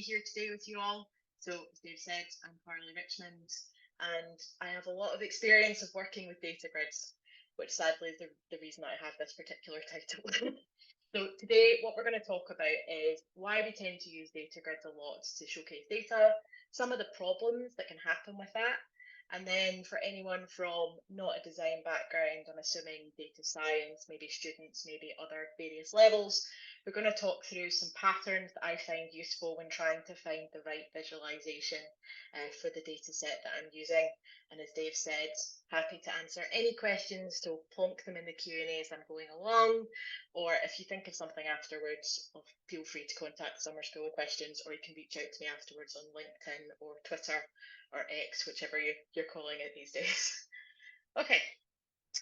here today with you all. So, as Dave said, I'm Carly Richmond, and I have a lot of experience of working with data grids, which sadly is the reason I have this particular title. So today, what we're going to talk about is why we tend to use data grids a lot to showcase data, some of the problems that can happen with that, and then for anyone from not a design background, I'm assuming data science, maybe students, maybe other various levels, we're going to talk through some patterns that I find useful when trying to find the right visualization for the data set that I'm using. And as Dave said, happy to answer any questions, so plonk them in the Q&A as I'm going along, or if you think of something afterwards, feel free to contact Summer School with questions, or you can reach out to me afterwards on LinkedIn or Twitter or X, whichever you're calling it these days. Okay,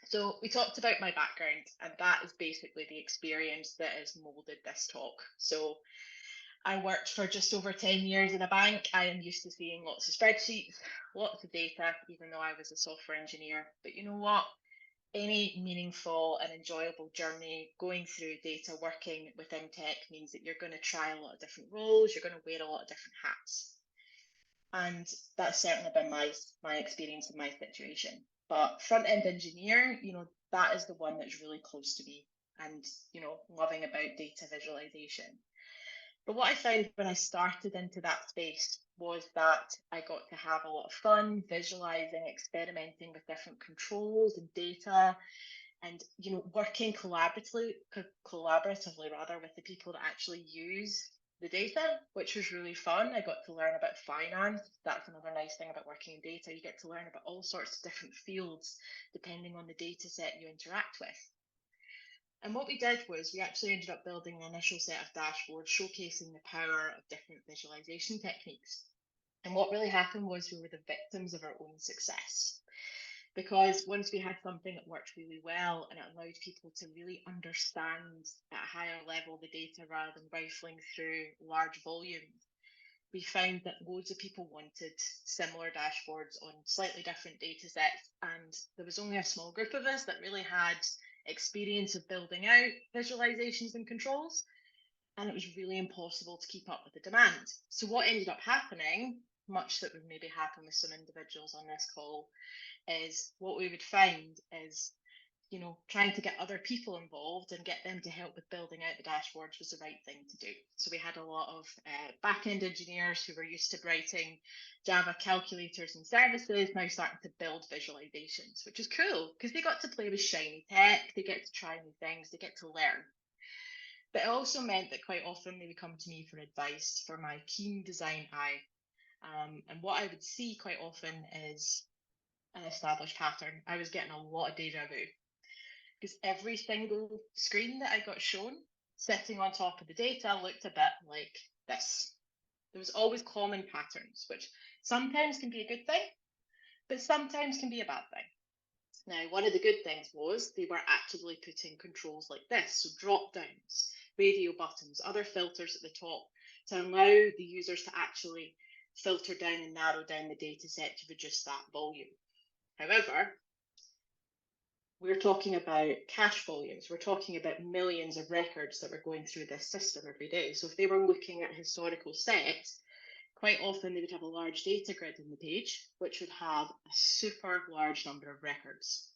so we talked about my background, and that is basically the experience that has molded this talk. So I worked for just over 10 years in a bank. I am used to seeing lots of spreadsheets, lots of data, even though I was a software engineer. But you know what? Any meaningful and enjoyable journey going through data working within tech means that you're going to try a lot of different roles, you're going to wear a lot of different hats. And that's certainly been my experience in my situation. But front-end engineer, that is the one that's really close to me and, loving about data visualization. But what I found when I started into that space was that I got to have a lot of fun visualizing, experimenting with different controls and data, and working collaboratively rather with the people that actually use the data, which was really fun. I got to learn about finance. That's another nice thing about working in data. You get to learn about all sorts of different fields depending on the data set you interact with. And what we did was we actually ended up building an initial set of dashboards showcasing the power of different visualization techniques. And what really happened was we were the victims of our own success. Because once we had something that worked really well and it allowed people to really understand at a higher level the data rather than rifling through large volumes, we found that loads of people wanted similar dashboards on slightly different data sets. And there was only a small group of us that really had experience of building out visualizations and controls. And it was really impossible to keep up with the demand. So what ended up happening, much that would maybe happen with some individuals on this call, is what we would find is, trying to get other people involved and get them to help with building out the dashboards was the right thing to do. So we had a lot of back-end engineers who were used to writing Java calculators and services now starting to build visualizations, which is cool because they got to play with shiny tech, they get to try new things, they get to learn. But it also meant that quite often they would come to me for advice for my keen design eye. And what I would see quite often is an established pattern. I was getting a lot of deja vu because every single screen that I got shown sitting on top of the data looked a bit like this. There was always common patterns, which sometimes can be a good thing, but sometimes can be a bad thing. Now, one of the good things was they were actively putting controls like this, so drop downs, radio buttons, other filters at the top to allow the users to actually filter down and narrow down the data set to reduce that volume. However, we're talking about cache volumes. We're talking about millions of records that were going through this system every day. So if they were looking at historical sets, quite often they would have a large data grid on the page, which would have a super large number of records.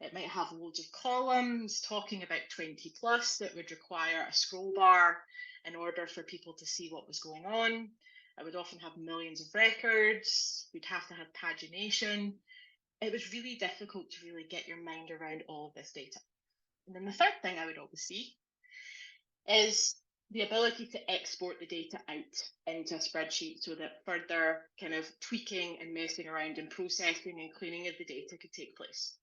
It might have loads of columns talking about 20 plus that would require a scroll bar in order for people to see what was going on. It would often have millions of records. We'd have to have pagination. It was really difficult to really get your mind around all of this data. And then the third thing I would always see is the ability to export the data out into a spreadsheet so that further kind of tweaking and messing around and processing and cleaning of the data could take place.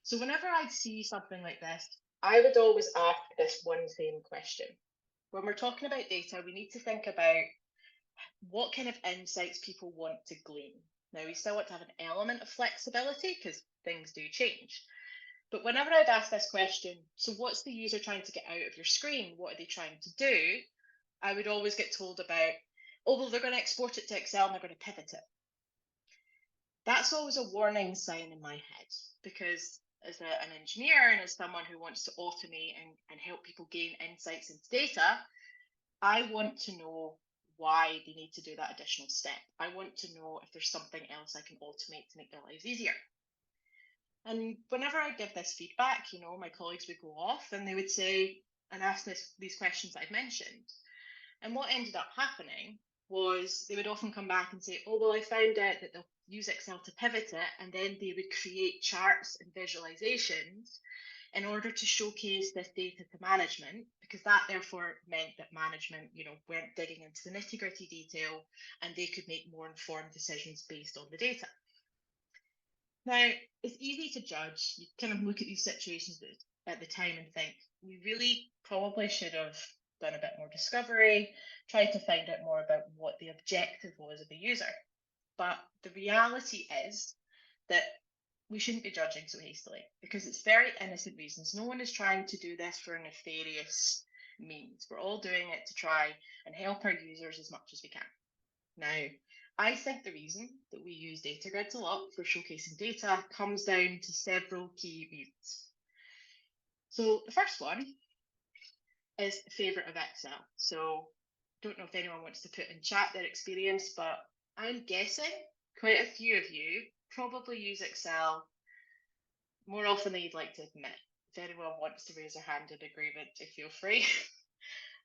So whenever I'd see something like this, I would always ask this one same question. When we're talking about data, we need to think about what kind of insights people want to glean. Now, we still want to have an element of flexibility because things do change. But whenever I'd ask this question, so what's the user trying to get out of your screen? What are they trying to do? I would always get told about, oh, well, they're going to export it to Excel and they're going to pivot it. That's always a warning sign in my head because as an engineer and as someone who wants to automate and help people gain insights into data, I want to know why they need to do that additional step. I want to know if there's something else I can automate to make their lives easier. And whenever I give this feedback, my colleagues would go off and they would say and ask these questions that I've mentioned. And what ended up happening was they would often come back and say, oh, well, I found out that they'll use Excel to pivot it, and then they would create charts and visualizations in order to showcase this data to management, because that therefore meant that management, weren't digging into the nitty-gritty detail and they could make more informed decisions based on the data. Now, it's easy to judge. You kind of look at these situations at the time and think, we really probably should have done a bit more discovery, tried to find out more about what the objective was of the user. But the reality is that we shouldn't be judging so hastily, because it's very innocent reasons. No one is trying to do this for a nefarious means. We're all doing it to try and help our users as much as we can. Now, I think the reason that we use data grids a lot for showcasing data comes down to several key reasons. So the first one is favourite of Excel. So don't know if anyone wants to put in chat their experience, but I'm guessing quite a few of you probably use Excel more often than you'd like to admit. If anyone wants to raise their hand in agreement, feel free.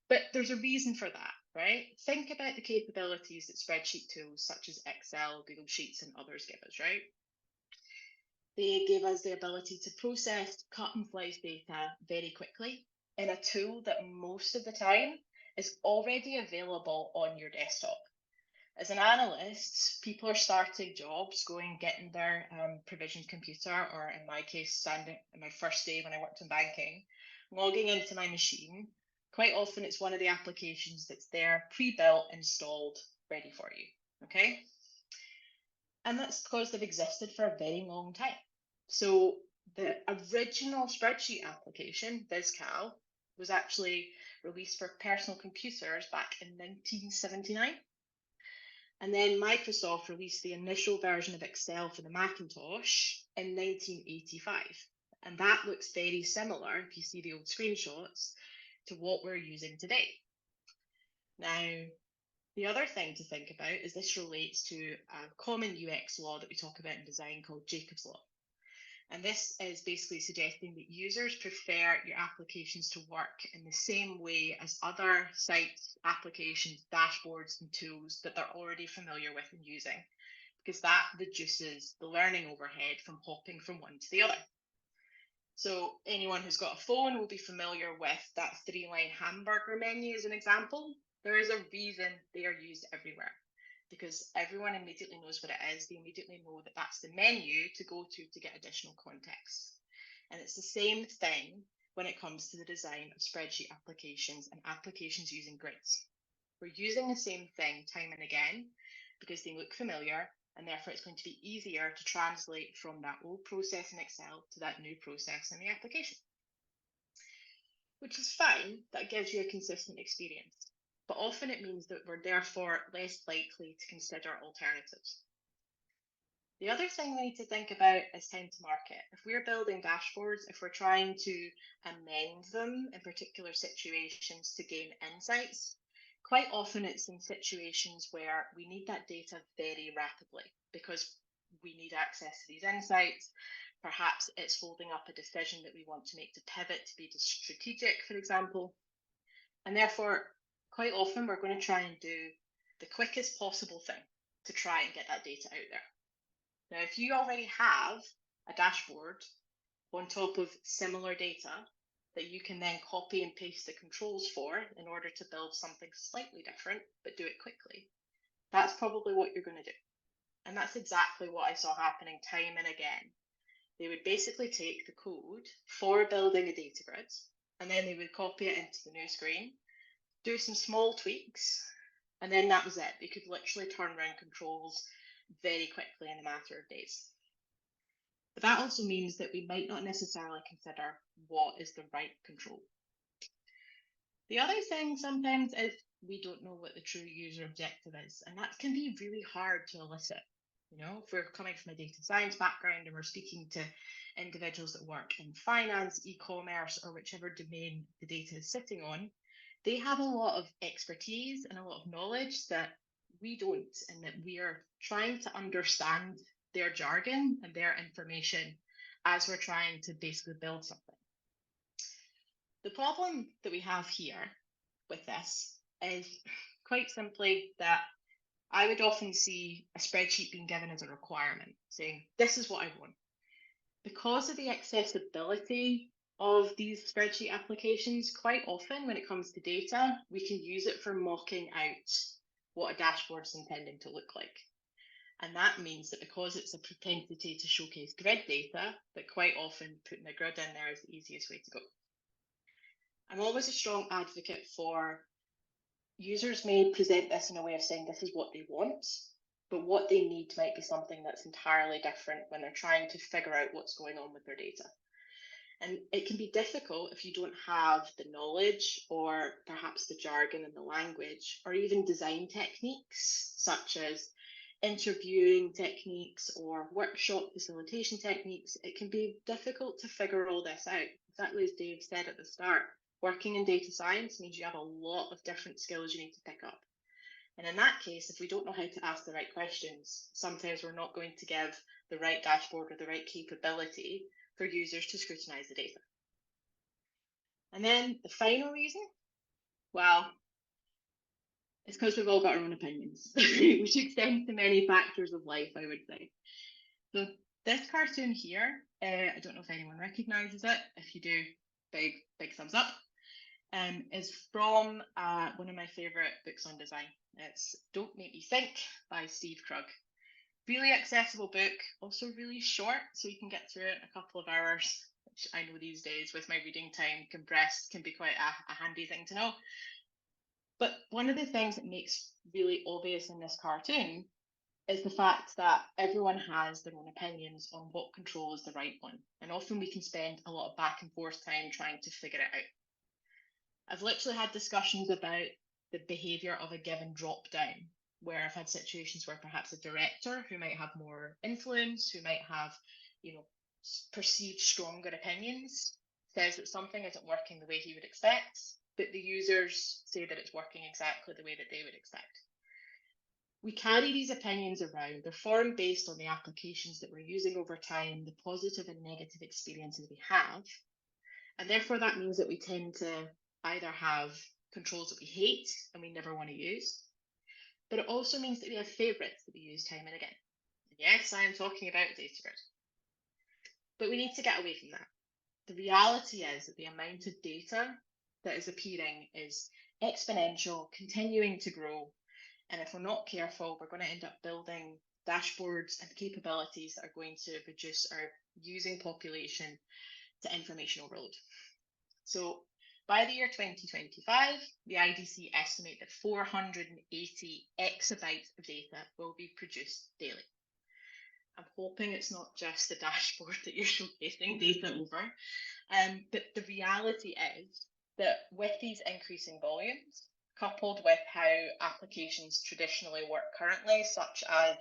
But there's a reason for that, right? Think about the capabilities that spreadsheet tools such as Excel, Google Sheets, and others give us, right? They give us the ability to process, cut and slice data very quickly in a tool that most of the time is already available on your desktop. As an analyst, people are starting jobs, getting their provisioned computer, or in my case, standing in my first day when I worked in banking, logging into my machine. Quite often it's one of the applications that's there, pre-built, installed, ready for you, okay? And that's because they've existed for a very long time. So the original spreadsheet application, VisCal, was actually released for personal computers back in 1979. And then Microsoft released the initial version of Excel for the Macintosh in 1985. And that looks very similar, if you see the old screenshots, to what we're using today. Now, the other thing to think about is this relates to a common UX law that we talk about in design called Jacob's Law. And this is basically suggesting that users prefer your applications to work in the same way as other sites, applications, dashboards, and tools that they're already familiar with and using, because that reduces the learning overhead from hopping from one to the other. So anyone who's got a phone will be familiar with that 3-line hamburger menu as an example. There is a reason they are used everywhere, because everyone immediately knows what it is. They immediately know that that's the menu to go to get additional context. And it's the same thing when it comes to the design of spreadsheet applications and applications using grids. We're using the same thing time and again because they look familiar, and therefore it's going to be easier to translate from that old process in Excel to that new process in the application. Which is fine, that gives you a consistent experience. But often it means that we're therefore less likely to consider alternatives. The other thing we need to think about is time to market. If we're building dashboards, if we're trying to amend them in particular situations to gain insights, quite often it's in situations where we need that data very rapidly because we need access to these insights. Perhaps it's holding up a decision that we want to make to pivot to be strategic, for example. And therefore, quite often we're going to try and do the quickest possible thing to try and get that data out there. Now, if you already have a dashboard on top of similar data that you can then copy and paste the controls for in order to build something slightly different, but do it quickly, that's probably what you're going to do. And that's exactly what I saw happening time and again. They would basically take the code for building a data grid, and then they would copy it into the new screen, do some small tweaks, and then that was it. They could literally turn around controls very quickly in a matter of days. But that also means that we might not necessarily consider what is the right control. The other thing sometimes is we don't know what the true user objective is, and that can be really hard to elicit. If we're coming from a data science background and we're speaking to individuals that work in finance, e-commerce, or whichever domain the data is sitting on, they have a lot of expertise and a lot of knowledge that we don't, and that we are trying to understand their jargon and their information as we're trying to basically build something. The problem that we have here with this is quite simply that I would often see a spreadsheet being given as a requirement, saying, this is what I want. Because of the accessibility of these spreadsheet applications, quite often when it comes to data, we can use it for mocking out what a dashboard is intending to look like. And that means that because it's a propensity to showcase grid data, that quite often putting a grid in there is the easiest way to go. I'm always a strong advocate for users may present this in a way of saying this is what they want, but what they need might be something that's entirely different when they're trying to figure out what's going on with their data. And it can be difficult if you don't have the knowledge or perhaps the jargon and the language, or even design techniques such as interviewing techniques or workshop facilitation techniques. It can be difficult to figure all this out. Exactly as Dave said at the start, working in data science means you have a lot of different skills you need to pick up. And in that case, if we don't know how to ask the right questions, sometimes we're not going to give the right dashboard or the right capability for users to scrutinize the data. And then the final reason, well, it's because we've all got our own opinions, which extends to many factors of life, I would say. So this cartoon here, I don't know if anyone recognises it. If you do, big thumbs up. Is from one of my favourite books on design. It's Don't Make Me Think by Steve Krug. Really accessible book, also really short, so you can get through it in a couple of hours, which I know these days with my reading time compressed can be quite a handy thing to know. But one of the things that makes really obvious in this cartoon is the fact that everyone has their own opinions on what control is the right one. And often we can spend a lot of back and forth time trying to figure it out. I've literally had discussions about the behaviour of a given drop down, where I've had situations where perhaps a director who might have more influence, who might have, perceived stronger opinions, says that something isn't working the way he would expect, but the users say that it's working exactly the way that they would expect. We carry these opinions around. They're formed based on the applications that we're using over time, the positive and negative experiences we have. And therefore that means that we tend to either have controls that we hate and we never want to use, but it also means that we have favourites that we use time and again. And yes, I am talking about DataGrid. But we need to get away from that. The reality is that the amount of data that is appearing is exponential, continuing to grow. And if we're not careful, we're going to end up building dashboards and capabilities that are going to reduce our using population to information overload. So by the year 2025, the IDC estimate that 480 exabytes of data will be produced daily. I'm hoping it's not just a dashboard that you're showcasing data over, but the reality is that with these increasing volumes, coupled with how applications traditionally work currently, such as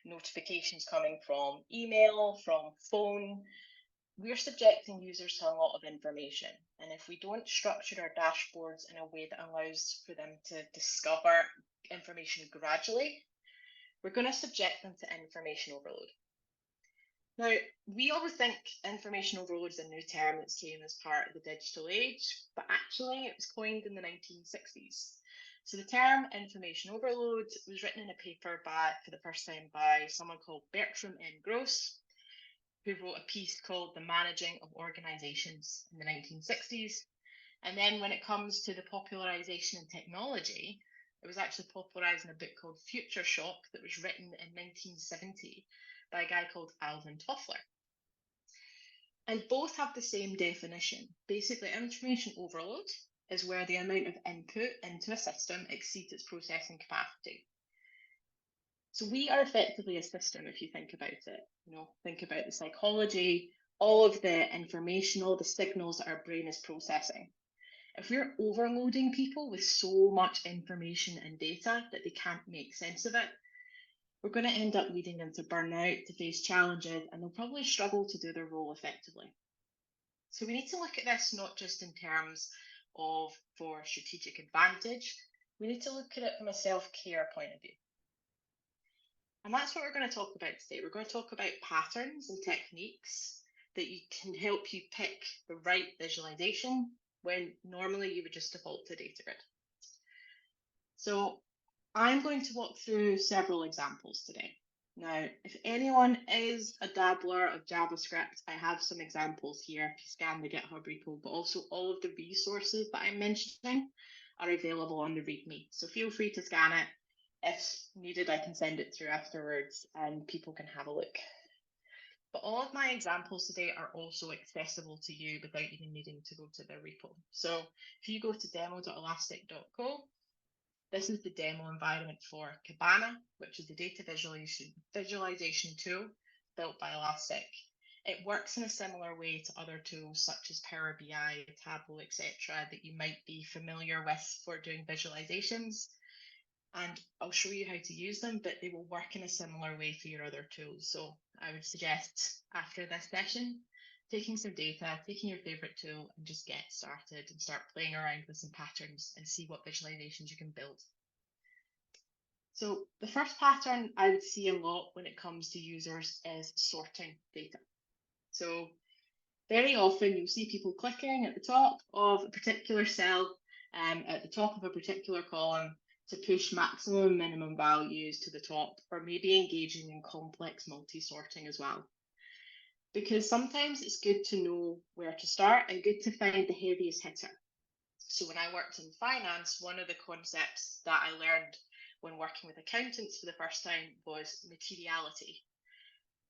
notifications coming from email, from phone, we're subjecting users to a lot of information. And if we don't structure our dashboards in a way that allows for them to discover information gradually, we're going to subject them to information overload. Now, we always think information overload is a new term that came as part of the digital age, but actually it was coined in the 1960s. So the term information overload was written in a paper for the first time by someone called Bertram N. Gross, who wrote a piece called The Managing of Organizations in the 1960s. And then when it comes to the popularization in technology, it was actually popularized in a book called Future Shock that was written in 1970 by a guy called Alvin Toffler. And both have the same definition. Basically, information overload is where the amount of input into a system exceeds its processing capacity. So we are effectively a system, if you think about it. Think about the psychology, all of the information, all the signals that our brain is processing. If we're overloading people with so much information and data that they can't make sense of it, we're going to end up leading them to burn out, to face challenges, and they'll probably struggle to do their role effectively. So we need to look at this not just in terms for strategic advantage, we need to look at it from a self-care point of view. And that's what we're going to talk about today. We're going to talk about patterns and techniques that can help you pick the right visualization when normally you would just default to data grid. So I'm going to walk through several examples today. Now, if anyone is a dabbler of JavaScript, I have some examples here if you scan the GitHub repo, but also all of the resources that I'm mentioning are available on the README. So feel free to scan it. If needed, I can send it through afterwards and people can have a look. But all of my examples today are also accessible to you without even needing to go to their repo. So if you go to demo.elastic.co, this is the demo environment for Kibana, which is the data visualization tool built by Elastic. It works in a similar way to other tools such as Power BI, Tableau, etc., that you might be familiar with for doing visualizations. And I'll show you how to use them, but they will work in a similar way for your other tools. So I would suggest after this session, taking some data, taking your favorite tool and just get started and start playing around with some patterns and see what visualizations you can build. So the first pattern I would see a lot when it comes to users is sorting data. So very often you'll see people clicking at the top of a particular cell, at the top of a particular column to push maximum and minimum values to the top, or maybe engaging in complex multi-sorting as well. Because sometimes it's good to know where to start and good to find the heaviest hitter. So when I worked in finance, one of the concepts that I learned when working with accountants for the first time was materiality,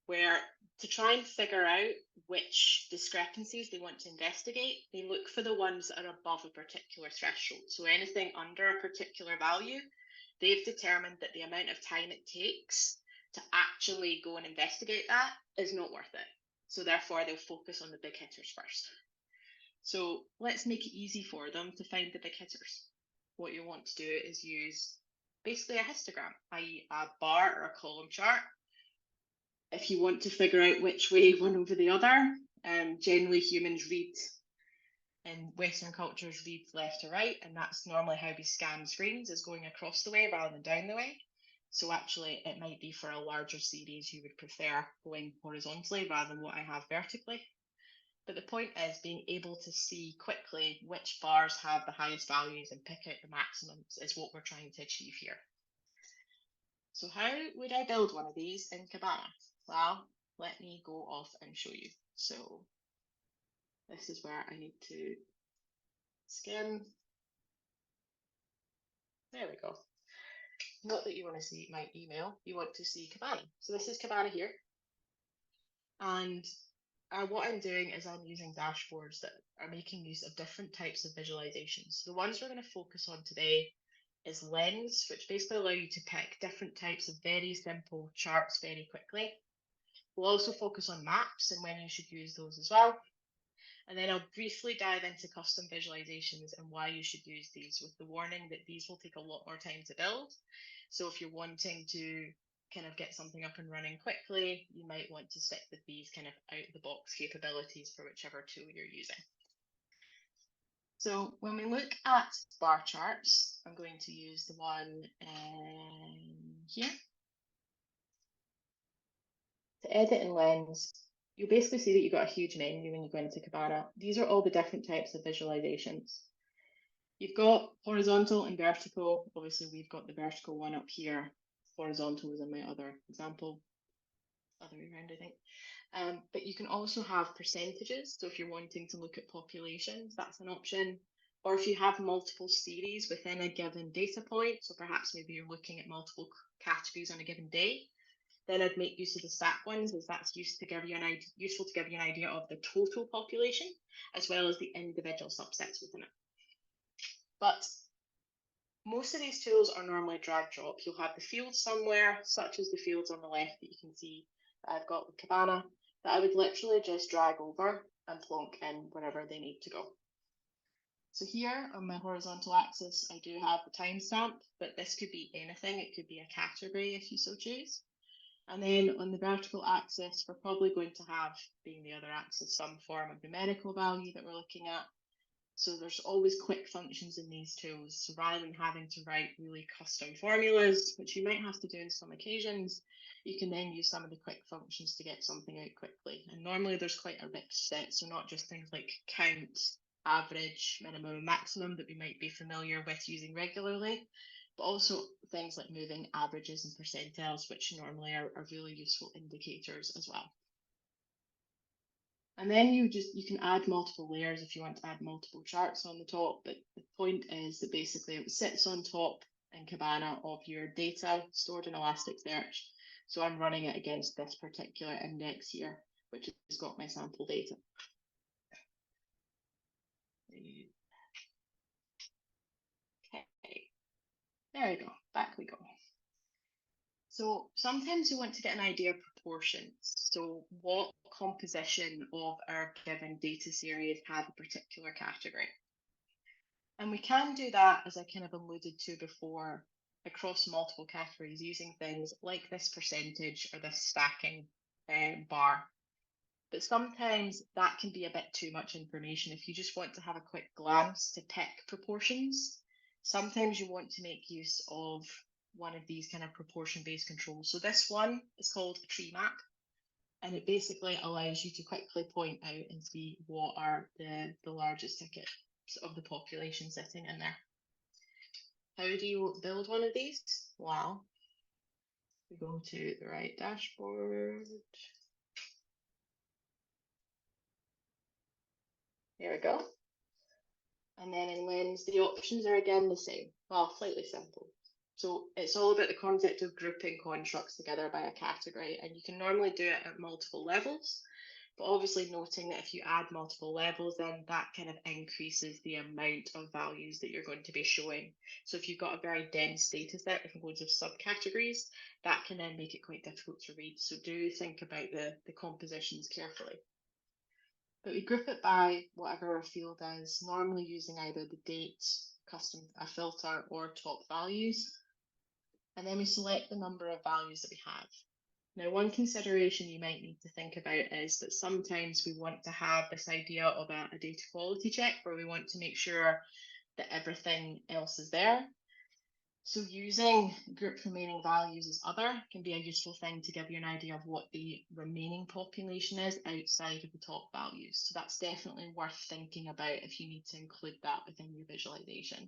where to try and figure out which discrepancies they want to investigate, they look for the ones that are above a particular threshold. So anything under a particular value, they've determined that the amount of time it takes to actually go and investigate that is not worth it. So therefore, they'll focus on the big hitters first. So let's make it easy for them to find the big hitters. What you want to do is use basically a histogram, i.e. a bar or a column chart. If you want to figure out which way one over the other, generally humans read, in Western cultures, read left to right, and that's normally how we scan screens, is going across the way rather than down the way. So actually it might be for a larger series you would prefer going horizontally rather than what I have vertically. But the point is being able to see quickly which bars have the highest values and pick out the maximums is what we're trying to achieve here. So how would I build one of these in Kibana? Well, let me go off and show you. So this is where I need to skim. There we go. Not that you want to see my email, you want to see Kibana. So this is Kibana here. And what I'm doing is I'm using dashboards that are making use of different types of visualizations. So the ones we're going to focus on today is Lens, which basically allow you to pick different types of very simple charts very quickly. We'll also focus on maps and when you should use those as well. And then I'll briefly dive into custom visualizations and why you should use these, with the warning that these will take a lot more time to build. So if you're wanting to kind of get something up and running quickly, you might want to stick with these kind of out-of-the-box capabilities for whichever tool you're using. So when we look at bar charts, I'm going to use the one here. To edit in Lens, you'll basically see that you've got a huge menu when you go into Kibana. These are all the different types of visualizations. You've got horizontal and vertical. Obviously, we've got the vertical one up here. Horizontal was in my other example. Other way around, I think. But you can also have percentages. So if you're wanting to look at populations, that's an option. Or if you have multiple series within a given data point, so perhaps maybe you're looking at multiple categories on a given day, then I'd make use of the stack ones, as that's useful to give you an idea of the total population, as well as the individual subsets within it. But most of these tools are normally drag drop. You'll have the fields somewhere, such as the fields on the left that you can see that I've got with Kibana, that I would literally just drag over and plonk in wherever they need to go. So here on my horizontal axis, I do have the timestamp, but this could be anything. It could be a category if you so choose. And then on the vertical axis, we're probably going to have, being the other axis, some form of numerical value that we're looking at. So there's always quick functions in these tools. So rather than having to write really custom formulas, which you might have to do in some occasions, you can then use some of the quick functions to get something out quickly. And normally there's quite a rich set, so not just things like count, average, minimum, and maximum that we might be familiar with using regularly, but also things like moving averages and percentiles, which normally are really useful indicators as well. And then you can add multiple layers if you want to add multiple charts on the top. But the point is that basically it sits on top in Kibana of your data stored in Elasticsearch. So I'm running it against this particular index here, which has got my sample data. Okay, there we go. Back we go. So sometimes you want to get an idea of proportions. So what composition of our given data series have a particular category? And we can do that, as I kind of alluded to before, across multiple categories using things like this percentage or this stacking bar. But sometimes that can be a bit too much information if you just want to have a quick glance to pick proportions. Sometimes you want to make use of one of these kind of proportion-based controls. So this one is called a tree map, and it basically allows you to quickly point out and see what are the largest tickets of the population sitting in there. How do you build one of these? Well, we go to the right dashboard. There we go. And then in Lens, the options are again the same. Well, slightly simple. So it's all about the concept of grouping constructs together by a category, and you can normally do it at multiple levels. But obviously noting that if you add multiple levels, then that kind of increases the amount of values that you're going to be showing. So if you've got a very dense data set with loads of subcategories, that can then make it quite difficult to read. So do think about the compositions carefully. But we group it by whatever our field is, normally using either the date, custom a filter, or top values. And then we select the number of values that we have. Now, one consideration you might need to think about is that sometimes we want to have this idea of a data quality check where we want to make sure that everything else is there. So using group remaining values as other can be a useful thing to give you an idea of what the remaining population is outside of the top values. So that's definitely worth thinking about if you need to include that within your visualization.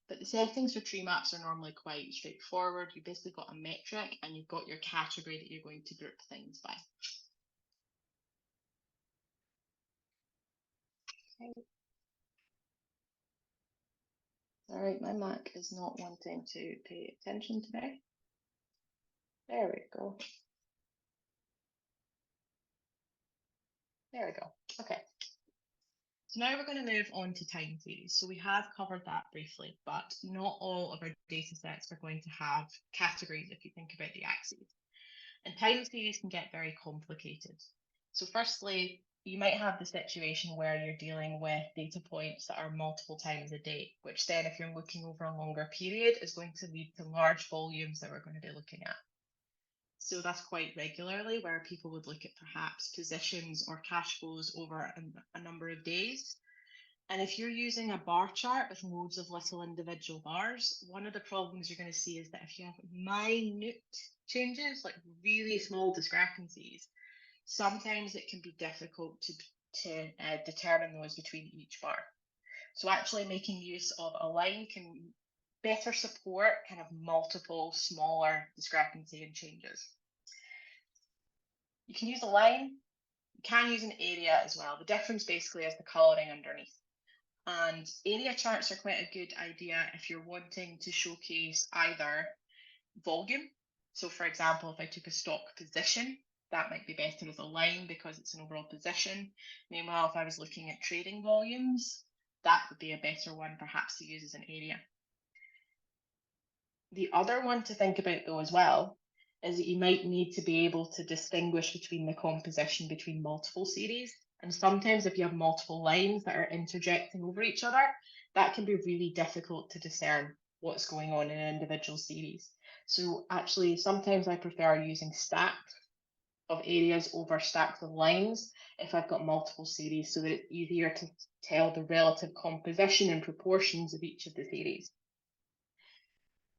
But the settings for tree maps are normally quite straightforward. You've basically got a metric and you've got your category that you're going to group things by. Okay. All right, my Mac is not wanting to pay attention today. There we go. There we go. Okay. So now we're going to move on to time series. So we have covered that briefly, but not all of our data sets are going to have categories if you think about the axes. And time series can get very complicated. So firstly, you might have the situation where you're dealing with data points that are multiple times a day, which then if you're looking over a longer period is going to lead to large volumes that we're going to be looking at. So that's quite regularly where people would look at perhaps positions or cash flows over a number of days. And if you're using a bar chart with loads of little individual bars, one of the problems you're going to see is that if you have minute changes, like really small discrepancies, sometimes it can be difficult to determine those between each bar. So actually making use of a line can better support kind of multiple smaller discrepancy and changes. You can use a line, you can use an area as well. The difference basically is the colouring underneath. And area charts are quite a good idea if you're wanting to showcase either volume. So for example, if I took a stock position, that might be better as a line because it's an overall position. Meanwhile, if I was looking at trading volumes, that would be a better one perhaps to use as an area. The other one to think about though as well is that you might need to be able to distinguish between the composition between multiple series. And sometimes if you have multiple lines that are interjecting over each other, that can be really difficult to discern what's going on in an individual series. So actually, sometimes I prefer using stacks of areas over stacks of lines if I've got multiple series, so that it's easier to tell the relative composition and proportions of each of the series.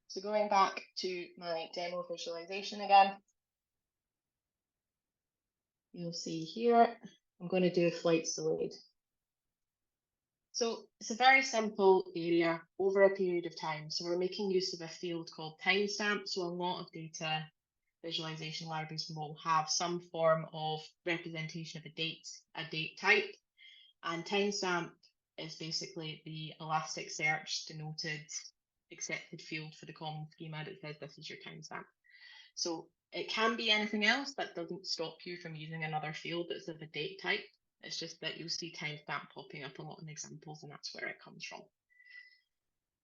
So going back to my demo visualization again, you'll see here, I'm going to do flights delayed. So it's a very simple area over a period of time. So we're making use of a field called timestamp. So a lot of data visualization libraries will have some form of representation of a date type. And timestamp is basically the Elasticsearch denoted accepted field for the common schema that says this is your timestamp. So it can be anything else. That doesn't stop you from using another field that's of a date type. It's just that you'll see timestamp popping up a lot in examples, and that's where it comes from.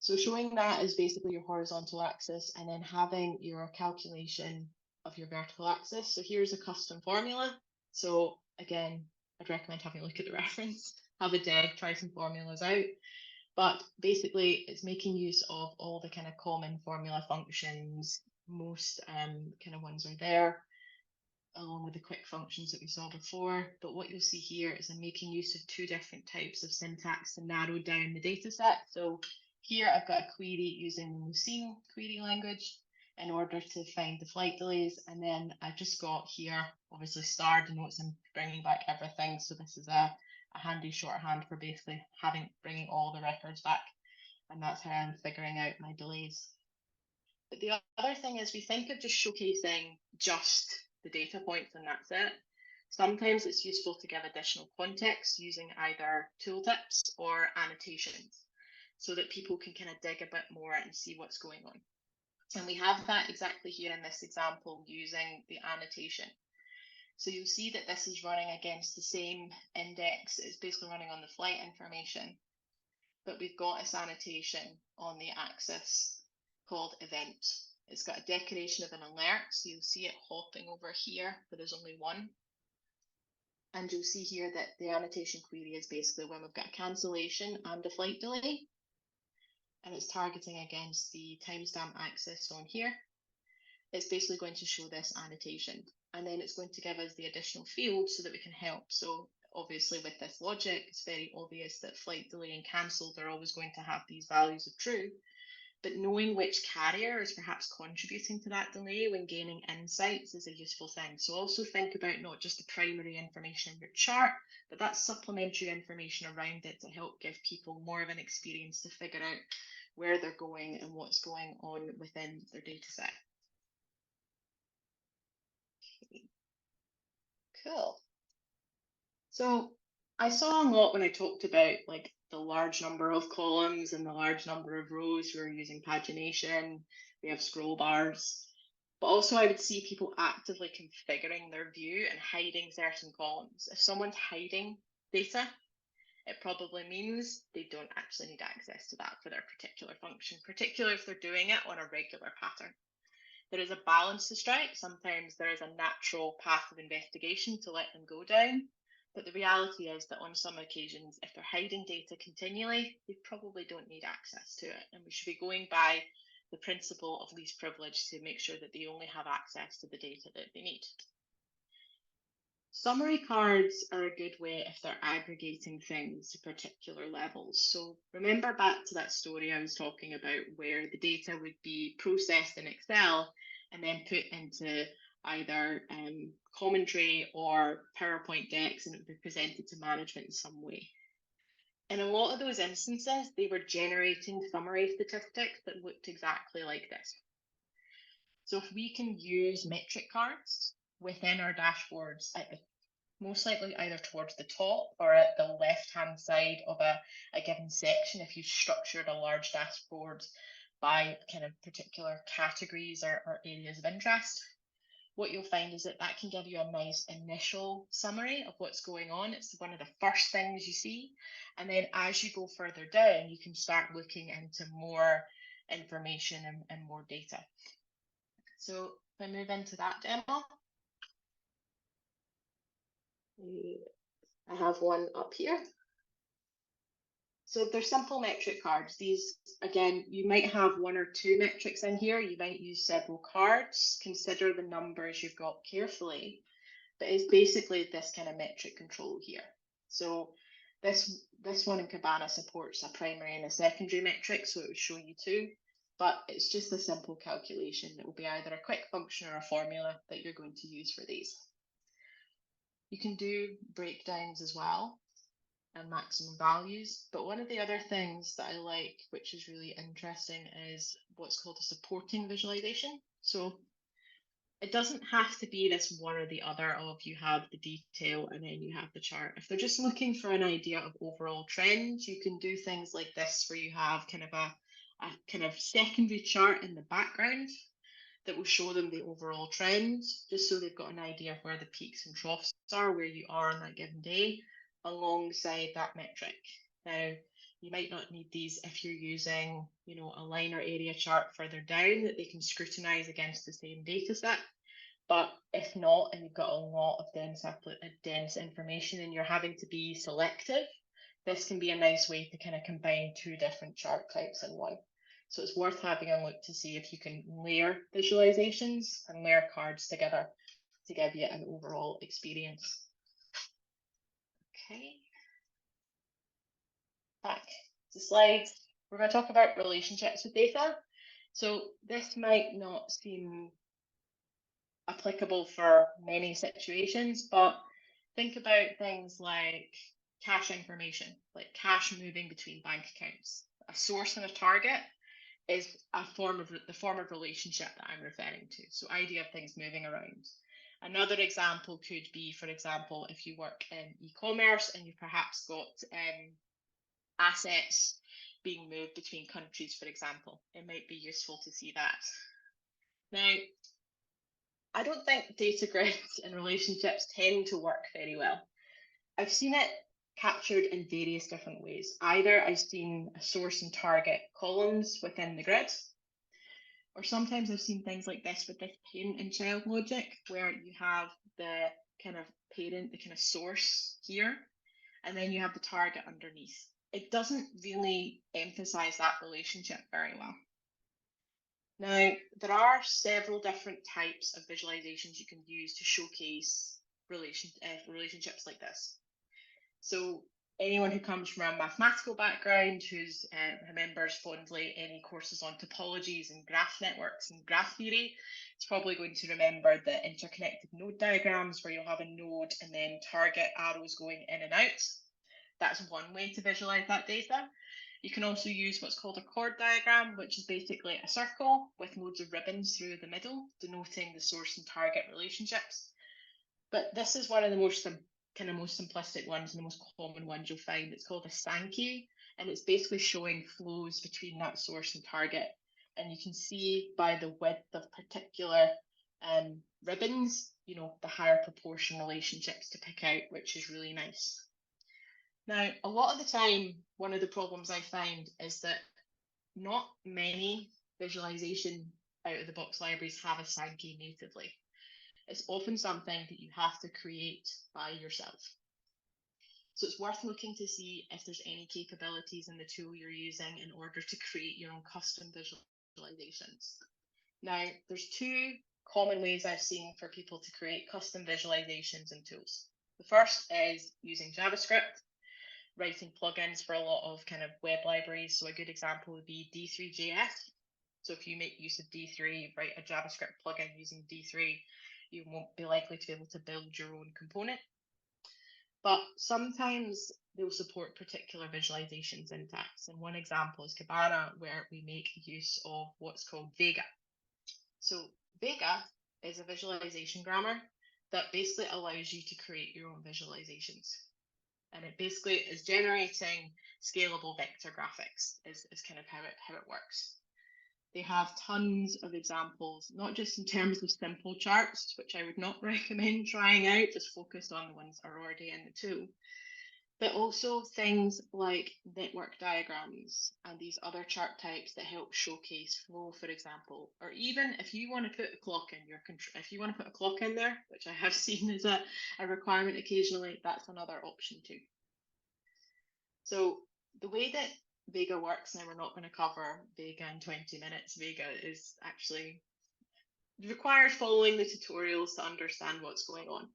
So showing that is basically your horizontal axis, and then having your calculation of your vertical axis. So here's a custom formula. So again, I'd recommend having a look at the reference, have a dev, try some formulas out. But basically, it's making use of all the kind of common formula functions. Most kind of ones are there, along with the quick functions that we saw before. But what you'll see here is I'm making use of two different types of syntax to narrow down the data set. So here I've got a query using the Lucene query language in order to find the flight delays. And then I've just got here, obviously star denotes I'm bringing back everything. So this is a handy shorthand for basically bringing all the records back. And that's how I'm figuring out my delays. But the other thing is we think of just showcasing just the data points and that's it. Sometimes it's useful to give additional context using either tooltips or annotations so that people can kind of dig a bit more and see what's going on. And we have that exactly here in this example using the annotation. So you'll see that this is running against the same index. It's basically running on the flight information, but we've got this annotation on the axis called event. It's got a decoration of an alert, so you'll see it hopping over here, but there's only one. And you'll see here that the annotation query is basically when we've got a cancellation and a flight delay. And it's targeting against the timestamp axis on here. It's basically going to show this annotation. And then it's going to give us the additional fields so that we can help. So obviously with this logic, it's very obvious that flight delay and cancelled are always going to have these values of true. But knowing which carrier is perhaps contributing to that delay when gaining insights is a useful thing. So also think about not just the primary information in your chart, but that supplementary information around it to help give people more of an experience to figure out where they're going and what's going on within their data set. Okay. Cool. So I saw a lot when I talked about like the large number of columns and the large number of rows. We were using pagination, we have scroll bars, but also I would see people actively configuring their view and hiding certain columns. If someone's hiding data, it probably means they don't actually need access to that for their particular function, particularly if they're doing it on a regular pattern. There is a balance to strike. Sometimes there is a natural path of investigation to let them go down. But the reality is that on some occasions, if they're hiding data continually, they probably don't need access to it. And we should be going by the principle of least privilege to make sure that they only have access to the data that they need. Summary cards are a good way if they're aggregating things to particular levels. So remember back to that story I was talking about where the data would be processed in Excel and then put into either commentary or PowerPoint decks, and it would be presented to management in some way. In a lot of those instances, they were generating summary statistics that looked exactly like this. So if we can use metric cards within our dashboards at the most likely either towards the top or at the left-hand side of a given section, if you've structured a large dashboard by kind of particular categories or areas of interest, what you'll find is that that can give you a nice initial summary of what's going on. It's one of the first things you see. And then as you go further down, you can start looking into more information and more data. So if I move into that demo, I have one up here. So they're simple metric cards. These, again, you might have one or two metrics in here. You might use several cards. Consider the numbers you've got carefully. but it's basically this kind of metric control here. So this one in Cabana supports a primary and a secondary metric, so it would show you two, but it's just a simple calculation. It will be either a quick function or a formula that you're going to use for these. You can do breakdowns as well and maximum values, but one of the other things that I like, which is really interesting, is what's called a supporting visualization. So it doesn't have to be this one or the other of you have the detail and then you have the chart. If they're just looking for an idea of overall trends, you can do things like this where you have kind of a kind of secondary chart in the background that will show them the overall trends, just so they've got an idea of where the peaks and troughs are, where you are on that given day, alongside that metric. Now, you might not need these if you're using, a line or area chart further down that they can scrutinize against the same data set. But if not, and you've got a lot of dense information and you're having to be selective, this can be a nice way to kind of combine two different chart types in one. So it's worth having a look to see if you can layer visualizations and layer cards together to give you an overall experience. Okay. Back to slides. We're going to talk about relationships with data. So this might not seem applicable for many situations, but think about things like cash information, like cash moving between bank accounts. A source and a target is the form of relationship that I'm referring to. So idea of things moving around. Another example could be, for example, if you work in e-commerce and you've perhaps got assets being moved between countries, for example, it might be useful to see that. Now, I don't think data grids and relationships tend to work very well. I've seen it captured in various different ways. Either I've seen a source and target columns within the grid, or sometimes I've seen things like this with this parent and child logic, where you have the kind of parent, the kind of source here, and then you have the target underneath. It doesn't really emphasize that relationship very well. Now, there are several different types of visualizations you can use to showcase relationships like this. So anyone who comes from a mathematical background, who remembers fondly any courses on topologies and graph networks and graph theory, is probably going to remember the interconnected node diagrams where you'll have a node and then target arrows going in and out. That's one way to visualize that data. You can also use what's called a chord diagram, which is basically a circle with loads of ribbons through the middle, denoting the source and target relationships. But this is one of the most simplistic ones and the most common ones you'll find. It's called a Sankey, and it's basically showing flows between that source and target. And you can see by the width of particular ribbons, the higher proportion relationships to pick out, which is really nice. Now, a lot of the time, one of the problems I find is that not many visualization out of the box libraries have a Sankey natively. It's often something that you have to create by yourself. So it's worth looking to see if there's any capabilities in the tool you're using in order to create your own custom visualizations. Now, there's two common ways I've seen for people to create custom visualizations in tools. The first is using JavaScript, writing plugins for a lot of kind of web libraries. So a good example would be D3.js. So if you make use of D3, write a JavaScript plugin using D3, you won't be likely to be able to build your own component. But sometimes they'll support particular visualization syntax. And one example is Cabana, where we make use of what's called Vega. So Vega is a visualization grammar that basically allows you to create your own visualizations. And it basically is generating scalable vector graphics is kind of how it works. They have tons of examples, not just in terms of simple charts, which I would not recommend trying out, just focused on the ones that are already in the tool, but also things like network diagrams and these other chart types that help showcase flow, for example, or even if you want to put a clock in if you want to put a clock in there, which I have seen as a requirement occasionally, that's another option too. So the way that Vega works, now we're not going to cover Vega in 20 minutes. Vega is actually requires following the tutorials to understand what's going on.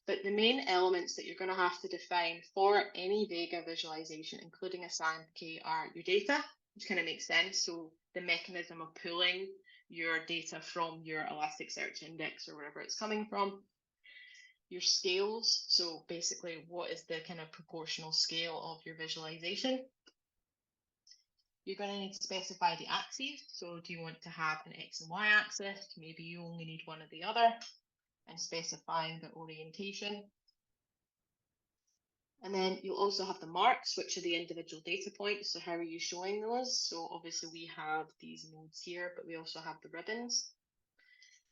But the main elements that you're going to have to define for any Vega visualization, including a SAMK, are your data, which kind of makes sense. So the mechanism of pulling your data from your Elasticsearch index or wherever it's coming from. Your scales, so basically what is the kind of proportional scale of your visualization. You're going to need to specify the axes. So do you want to have an X and Y axis? Maybe you only need one or the other, and specifying the orientation. And then you'll also have the marks, which are the individual data points. So how are you showing those? So obviously we have these nodes here, but we also have the ribbons.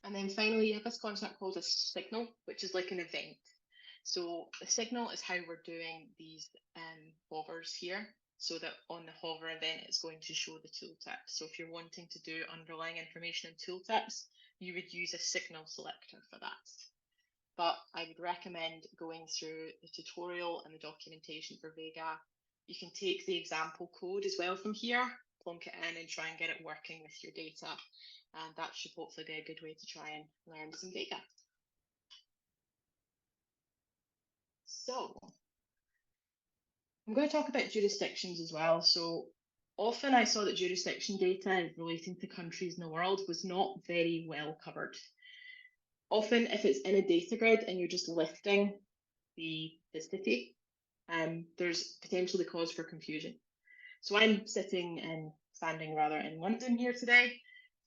And then finally, you have this concept called a signal, which is like an event. So the signal is how we're doing these hovers here, so that on the hover event, it's going to show the tooltip. So if you're wanting to do underlying information in tooltips, you would use a signal selector for that. But I would recommend going through the tutorial and the documentation for Vega. You can take the example code as well from here, plonk it in and try and get it working with your data. And that should hopefully be a good way to try and learn some Vega. So I'm going to talk about jurisdictions as well. So often I saw that jurisdiction data relating to countries in the world was not very well covered. Often if it's in a data grid and you're just listing the city, there's potentially cause for confusion. So I'm standing rather in London here today,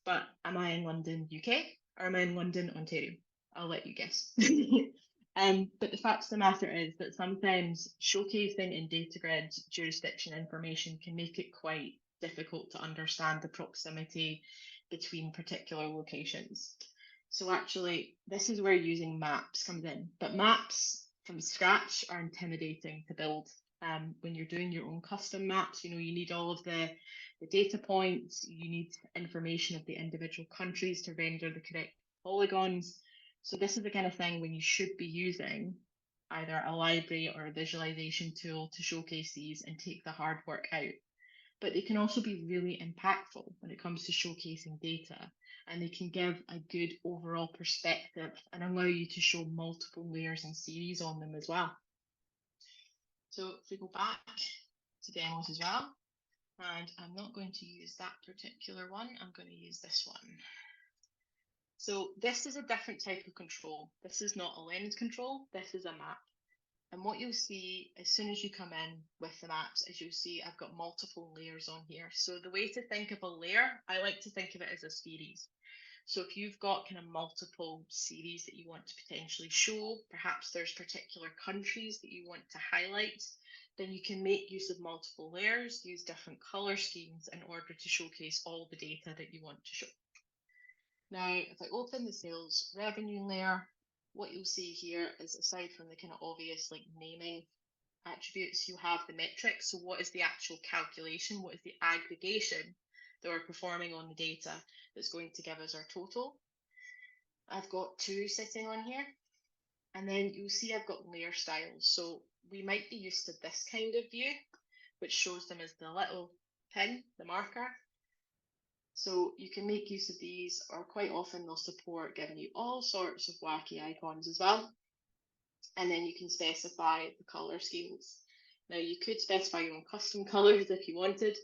but am I in London, UK, or am I in London, Ontario? I'll let you guess. But the fact of the matter is that sometimes showcasing in data grids jurisdiction information can make it quite difficult to understand the proximity between particular locations. So actually, this is where using maps comes in. But maps from scratch are intimidating to build. When you're doing your own custom maps, you need all of the data points, you need information of the individual countries to render the correct polygons. So this is the kind of thing when you should be using either a library or a visualization tool to showcase these and take the hard work out. But they can also be really impactful when it comes to showcasing data, and they can give a good overall perspective and allow you to show multiple layers and series on them as well. So if we go back to demos as well, and I'm not going to use that particular one, I'm going to use this one. So this is a different type of control. This is not a lens control, this is a map. And what you'll see as soon as you come in with the maps is you'll see I've got multiple layers on here. So the way to think of a layer, I like to think of it as a series. So if you've got kind of multiple series that you want to potentially show, perhaps there's particular countries that you want to highlight, then you can make use of multiple layers, use different color schemes in order to showcase all the data that you want to show. Now, if I open the sales revenue layer, what you'll see here is aside from the kind of obvious like naming attributes, you have the metrics. So what is the actual calculation? What is the aggregation that we're performing on the data that's going to give us our total? I've got two sitting on here. And then you'll see I've got layer styles. So we might be used to this kind of view, which shows them as the little pin, the marker. So you can make use of these, or quite often they'll support giving you all sorts of wacky icons as well. And then you can specify the color schemes. Now you could specify your own custom colors if you wanted.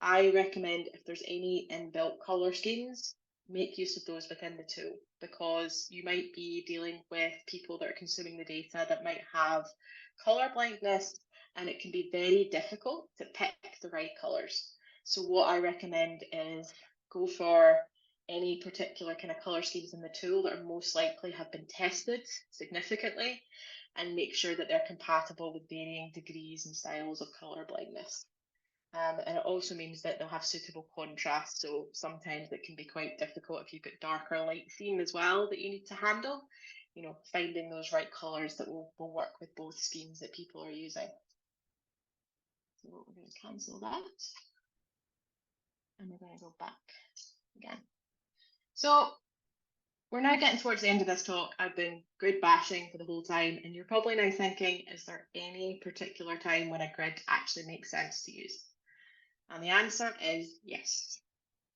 I recommend if there's any inbuilt color schemes, make use of those within the tool, because you might be dealing with people that are consuming the data that might have color blindness, and it can be very difficult to pick the right colors. So what I recommend is go for any particular kind of color schemes in the tool that are most likely have been tested significantly, and make sure that they're compatible with varying degrees and styles of color blindness. And it also means that they'll have suitable contrast. So sometimes it can be quite difficult if you've got darker light theme as well that you need to handle, finding those right colors that will work with both schemes that people are using. So we're going to cancel that. And we're going to go back again. So we're now getting towards the end of this talk. I've been grid bashing for the whole time, and you're probably now thinking, is there any particular time when a grid actually makes sense to use? And the answer is yes.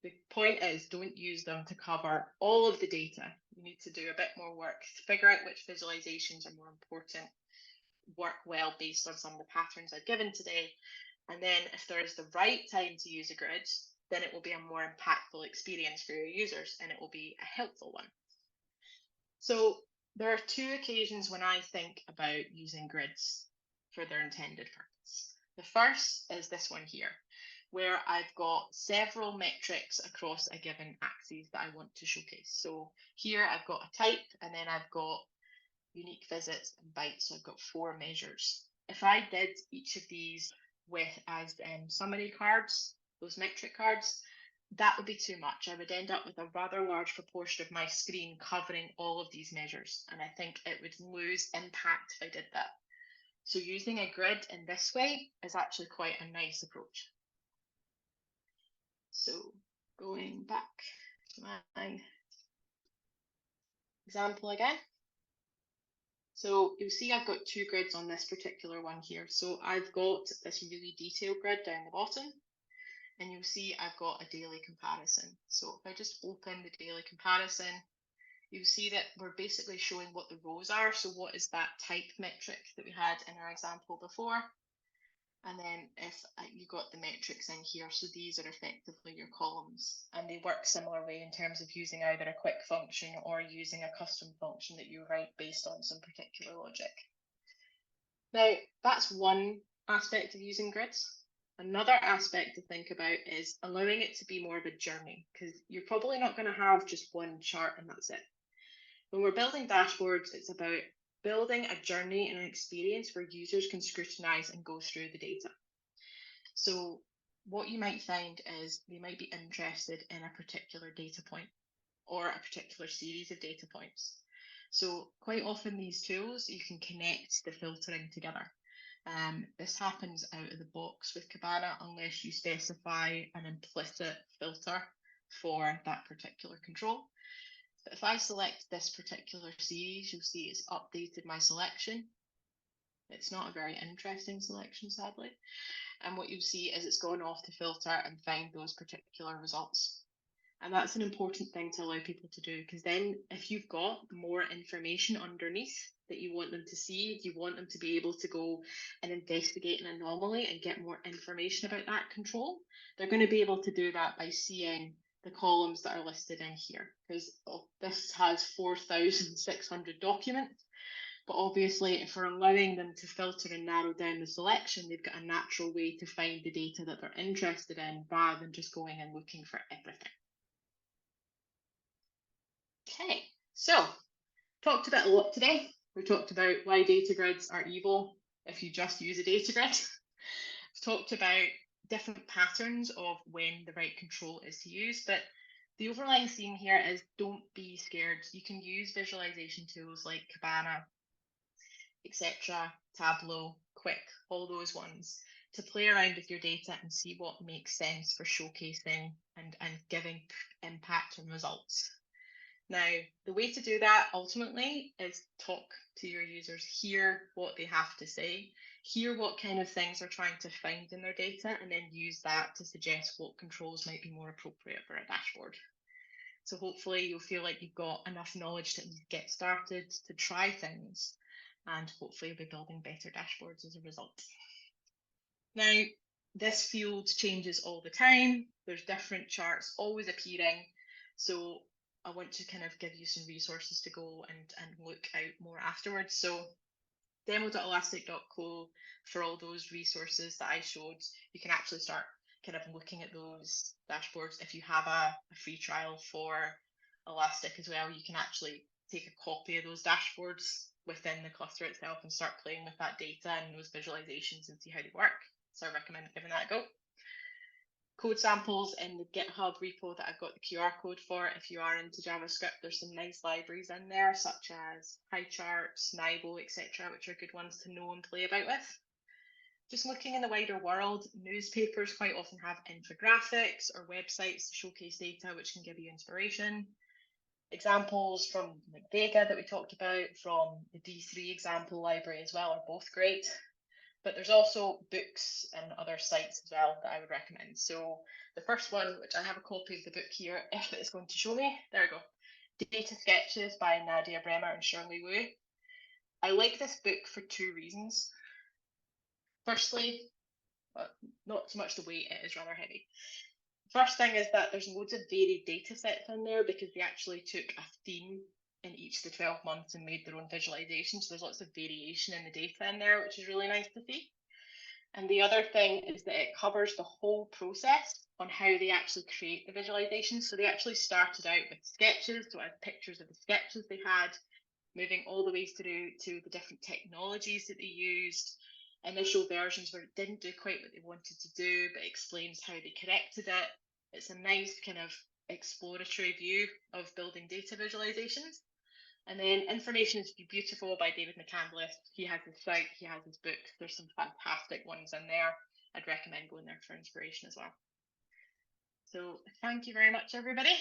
The point is, don't use them to cover all of the data. You need to do a bit more work to figure out which visualizations are more important, work well based on some of the patterns I've given today. And then if there is the right time to use a grid, then it will be a more impactful experience for your users and it will be a helpful one. So there are two occasions when I think about using grids for their intended purpose. The first is this one here, where I've got several metrics across a given axis that I want to showcase. So here I've got a type, and then I've got unique visits and bytes. So I've got 4 measures. If I did each of these with as summary cards, those metric cards, that would be too much. I would end up with a rather large proportion of my screen covering all of these measures, and I think it would lose impact if I did that. So using a grid in this way is actually quite a nice approach. So going back to my example again. So you'll see I've got 2 grids on this particular one here. So I've got this really detailed grid down the bottom, and you'll see I've got a daily comparison. So if I just open the daily comparison, you'll see that we're basically showing what the rows are. So what is that type metric that we had in our example before? And then if you got the metrics in here, so these are effectively your columns, and they work similarly in terms of using either a quick function or using a custom function that you write based on some particular logic. Now, that's one aspect of using grids. Another aspect to think about is allowing it to be more of a journey, because you're probably not going to have just one chart and that's it. When we're building dashboards, it's about building a journey and an experience where users can scrutinize and go through the data. So what you might find is they might be interested in a particular data point or a particular series of data points. So quite often these tools, you can connect the filtering together. This happens out of the box with Kibana unless you specify an implicit filter for that particular control. But if I select this particular series, you'll see it's updated my selection. It's not a very interesting selection, sadly. And what you'll see is it's gone off to filter and find those particular results. And that's an important thing to allow people to do, because then if you've got more information underneath that you want them to see, you want them to be able to go and investigate an anomaly and get more information about that control, they're going to be able to do that by seeing the columns that are listed in here, because this has 4,600 documents. But obviously, if we're allowing them to filter and narrow down the selection, they've got a natural way to find the data that they're interested in rather than just going and looking for everything. Okay, so talked about a lot today. We talked about why data grids are evil if you just use a data grid. We've talked about different patterns of when the right control is to use, but the overlying theme here is don't be scared. You can use visualization tools like Kibana, etc., Tableau, Quick, all those ones, to play around with your data and see what makes sense for showcasing and giving impact and results. Now, the way to do that ultimately is talk to your users, hear what they have to say, hear what kind of things they're trying to find in their data, and then use that to suggest what controls might be more appropriate for a dashboard. So hopefully you'll feel like you've got enough knowledge to get started, to try things, and hopefully you'll be building better dashboards as a result. Now, this field changes all the time. There's different charts always appearing. So I want to kind of give you some resources to go and look out more afterwards. So demo.elastic.co for all those resources that I showed. You can actually start kind of looking at those dashboards. If you have a free trial for Elastic as well, you can actually take a copy of those dashboards within the cluster itself and start playing with that data and those visualizations and see how they work. So I recommend giving that a go. Code samples in the GitHub repo that I've got the QR code for. If you are into JavaScript, there's some nice libraries in there, such as HighCharts, Nibo, etc., which are good ones to know and play about with. Just looking in the wider world, newspapers quite often have infographics or websites to showcase data, which can give you inspiration. Examples from Vega that we talked about, from the D3 example library as well, are both great. But there's also books and other sites as well that I would recommend. So the first one, which I have a copy of the book here, if it's going to show me, there we go. Data Sketches by Nadia Bremer and Shirley Wu. I like this book for two reasons. Firstly, not so much the weight, it is rather heavy. First thing is that there's loads of varied data sets in there because they actually took a theme in each of the 12 months and made their own visualization. So there's lots of variation in the data in there, which is really nice to see. And the other thing is that it covers the whole process on how they actually create the visualizations. So they actually started out with sketches, so I had pictures of the sketches they had, moving all the way through to the different technologies that they used, initial versions where it didn't do quite what they wanted to do, but explains how they corrected it. It's a nice kind of exploratory view of building data visualizations. And then Information is Beautiful by David McCandless. He has his site, he has his book. There's some fantastic ones in there. I'd recommend going there for inspiration as well. So thank you very much, everybody.